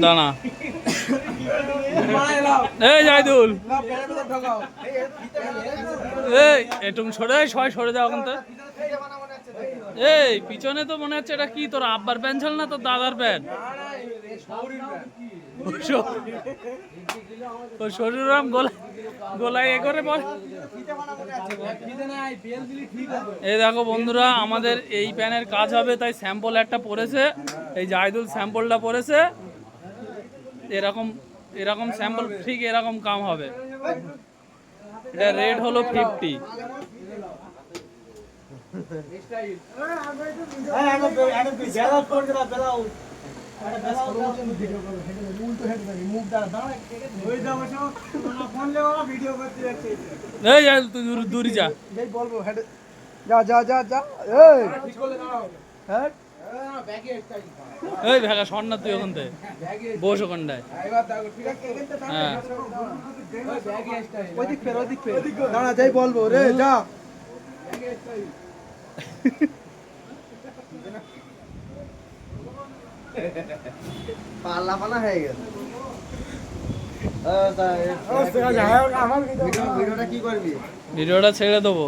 দাঁড়া এই জাইদুল এই একটু সরে সরে যাও ওখান থেকে। এই পিছনে তো মনে হচ্ছে এটা কি তোর আব্বার প্যান্ট ছিল না তোর দাদার প্যান্ট? ও শরীরাম গোলায় এ করে বল। এই দেখো বন্ধুরা আমাদের এই প্যানের কাজ হবে, তাই স্যাম্পল একটা পড়েছে, এই জাহিদুল স্যাম্পলটা পড়েছে। এরকম এরকম স্যাম্পল ঠিক এরকম কাম হবে। এটা রেট হলো 50। তুই দূরে যা, এই ভেগা সন্না তুই ওখান থেকে বস ওখানটায়। হ্যাঁ যাই বলবো রে যা। পাল্লা পালা হয়ে গেছে। ভিডিওটা কি করবি? ভিডিওটা ছেড়ে দেবো।